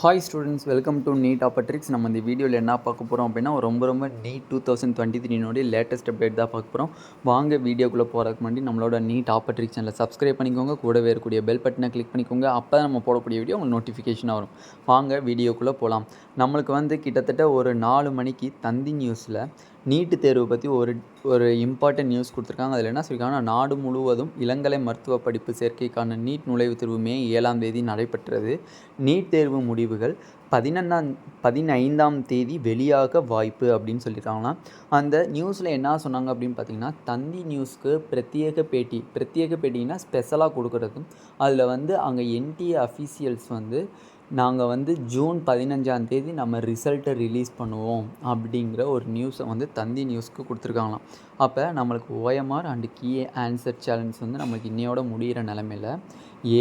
Hi students, welcome to NEET ஆப்பட்ரிக்ஸ். நம்ம இந்த வீடியோவில் என்ன பார்க்க போகிறோம் அப்படின்னா ரொம்ப நீட் 2023 லேட்டஸ்ட் அப்டேட் தான் பார்க்க போகிறோம். வாங்க வீடியோக்குள்ளே போகிறதுக்கு முன்னாடி நம்மளோட நீட் ஆப்பட்ரிக்ஸ் சேனலை சப்ஸ்கிரைப் பண்ணிக்கோங்க, கூடவே இருக்கக்கூடிய பெல் பட்டனை கிளிக் பண்ணிக்கோங்க. அப்போ நம்ம போடக்கூடிய வீடியோ உங்களுக்கு நோட்டிஃபிகேஷனாக வரும். வாங்க வீடியோக்குள்ளே போகலாம். நம்மளுக்கு கிட்டத்தட்ட ஒரு 4 மணிக்கு தந்தி நியூஸில் நீட்டு தேர்வு பற்றி ஒரு இம்பார்ட்டன்ட் நியூஸ் கொடுத்துருக்காங்க. அதில் என்ன சொல்லியிருக்காங்கன்னா, நாடு முழுவதும் இளங்கலை மருத்துவ படிப்பு சேர்க்கைக்கான நீட் நுழைவுத் தேர்வு மே 7 நடைபெற்றது. நீட் தேர்வு முடிவுகள் 15ஆம் தேதி வெளியாக வாய்ப்பு அப்படின்னு சொல்லியிருக்காங்களாம். அந்த நியூஸில் என்ன சொன்னாங்க அப்படின்னு பார்த்தீங்கன்னா, தந்தி நியூஸ்க்கு பிரத்யேக பேட்டிங்கன்னா ஸ்பெஷலாக கொடுக்குறது. அதில் அங்கே என்டிஏ அஃபீஷியல்ஸ் நாங்கள் ஜூன் 15ஆம் தேதி நம்ம ரிசல்ட்டை ரிலீஸ் பண்ணுவோம் அப்படிங்கிற ஒரு நியூஸை தந்தி நியூஸ்க்கு கொடுத்துருக்காங்களாம். அப்போ நம்மளுக்கு OMR and key answer challenge நம்மளுக்கு இன்னையோட முடிகிற நிலமையில்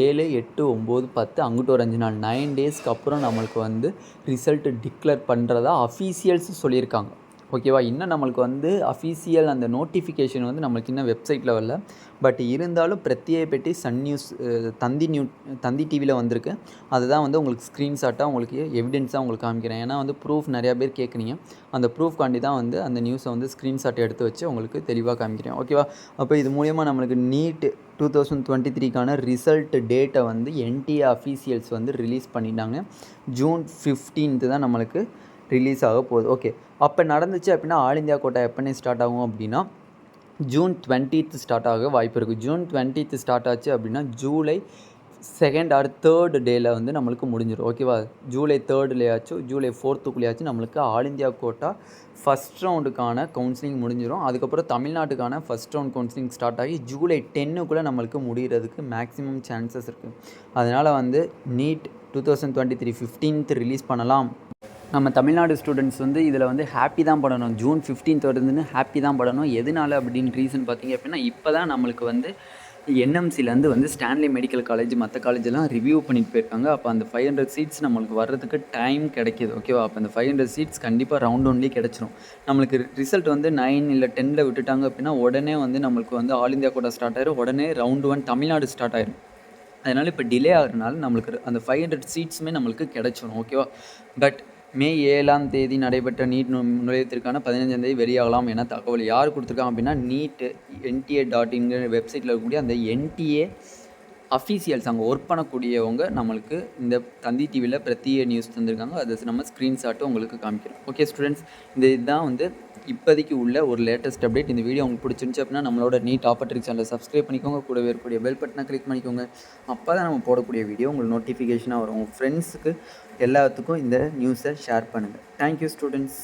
7, 8, 9, 10 அங்கிட்டு ஒரு 5 நாள் 9 டேஸ்க்கு அப்புறம் நம்மளுக்கு ரிசல்ட் டிக்ளேர் பண்ணுறதா அஃபீஷியல்ஸ் சொல்லியிருக்காங்க. ஓகேவா? இன்னும் நம்மளுக்கு அஃபீஷியல் அந்த நோட்டிஃபிகேஷன் நம்மளுக்கு இன்னும் வெப்சைட்டில் வரல. பட் இருந்தாலும் பிரத்யேக பேட்டி சன் நியூஸ் தந்தி டிவியில் வந்திருக்கு. அதுதான் உங்களுக்கு ஸ்க்ரீன்ஷாட்டாக உங்களுக்கு எவிடென்ஸாக உங்களுக்கு காமிக்கிறேன். ஏன்னா ப்ரூஃப் நிறையா பேர் கேட்குறீங்க. அந்த ப்ரூஃப்காண்டி தான் அந்த நியூஸை ஸ்க்ரீன்ஷாட் எடுத்து வச்சு உங்களுக்கு தெளிவாக காமிக்கிறேன். ஓகேவா? அப்போ இது மூலயமா நம்மளுக்கு நீட் 2023க்கான ரிசல்ட் டேட்டை என்டிஏ அஃபீஷியல்ஸ் ரிலீஸ் பண்ணிட்டாங்க. ஜூன் 15 தான் நம்மளுக்கு ரிலீஸ் ஆக போகுது. ஓகே, அப்போ நடந்துச்சு அப்படின்னா ஆல் இந்தியா கோட்டா எப்போனே ஸ்டார்ட் ஆகும் அப்படின்னா ஜூன் 20 ஸ்டார்ட் ஆக வாய்ப்பு இருக்குது. ஜூன் 20 ஸ்டார்ட் ஆச்சு அப்படின்னா ஜூலை 2nd or 3rd டேயில் நம்மளுக்கு முடிஞ்சிடும். ஓகேவா? ஜூலை 3லேயாச்சும் ஜூலை 4க்குள்ளேயாச்சும் நம்மளுக்கு ஆல் இந்தியா கோட்டா ஃபஸ்ட் ரவுண்டுக்கான கவுன்சிலிங் முடிஞ்சிடும். அதுக்கப்புறம் தமிழ்நாட்டுக்கான ஃபஸ்ட் ரவுண்ட் கவுன்சிலிங் ஸ்டார்ட் ஆகி ஜூலை 10க்குள்ளே நம்மளுக்கு முடிகிறதுக்கு மேக்ஸிமம் சான்சஸ் இருக்குது. அதனால் நீட் 2023 15th ரிலீஸ் பண்ணலாம். நம்ம தமிழ்நாடு ஸ்டூடெண்ட்ஸ் இதில் ஹாப்பி தான் படணும். ஜூன் 15th வருதுன்னு ஹாப்பி தான் படணும். எதனால அப்படின்னு ரீசன் பார்த்தீங்க அப்படின்னா, இப்போ தான் நம்மளுக்கு என்எம்சிலேருந்து ஸ்டான்லி மெடிக்கல் காலேஜ் மற்ற காலேஜெல்லாம் ரிவ்யூ பண்ணிட்டு போயிருக்காங்க. அப்போ அந்த 500 சீட்ஸ் நம்மளுக்கு வர்றதுக்கு டைம் கிடைக்கிது. ஓகேவா? அப்போ அந்த 500 சீட்ஸ் கண்டிப்பாக ரவுண்ட் ஒன்லேயே கிடச்சிரும். நம்மளுக்கு ரிசல்ட் 9 இல்லை 10ல் விட்டுட்டாங்க அப்படின்னா உடனே நம்மளுக்கு ஆல் இந்தியா கோட்டா ஸ்டார்ட் ஆயிரும். உடனே ரவுண்ட் 1 தமிழ்நாடு ஸ்டார்ட் ஆயிரும். அதனால் இப்போ டிலே ஆகிறதுனால நம்மளுக்கு அந்த 500 சீட்ஸுமே நம்மளுக்கு கிடச்சிரும். ஓகேவா? பட் மே 7ஆம் தேதி நடைபெற்ற நீட் நுழைவுத்திற்கான 15ஆம் தேதி வெளியாகலாம் என தகவல் யார் கொடுத்துருக்காங்க அப்படின்னா, நீட் NTA.in வெப்சைட்டில் இருக்கக்கூடிய அந்த என்டிஏ அஃபீஷியல்ஸ் அங்கே ஒர்க் பண்ணக்கூடியவங்க நம்மளுக்கு இந்த தந்தி டிவியில் பிரத்யேக நியூஸ் தந்திருக்காங்க. அதை நம்ம ஸ்க்ரீன்ஷாட்டும் உங்களுக்கு காமிக்கிறோம். ஓகே ஸ்டூடெண்ட்ஸ், இதுதான் இப்போதைக்கு உள்ள ஒரு லேட்டஸ்ட் அப்டேட். இந்த வீடியோ உங்களுக்கு பிடிச்சிருந்துச்சு அப்படின்னா நம்மளோட நீட் ஆப்பட்ரிக்ஸ் சேனலை சப்ஸ்கிரைப் பண்ணிக்கோங்க, கூடவே இருக்கக்கூடிய பெல் பட்டனை கிளிக் பண்ணிக்கோங்க. அப்போ தான் நம்ம போடக்கூடிய வீடியோ உங்களுக்கு நோட்டிஃபிகேஷனாக வரும். உங்கள் ஃப்ரெண்ட்ஸுக்கு எல்லாத்துக்கும் இந்த நியூஸை ஷேர் பண்ணுங்கள். Thank you students.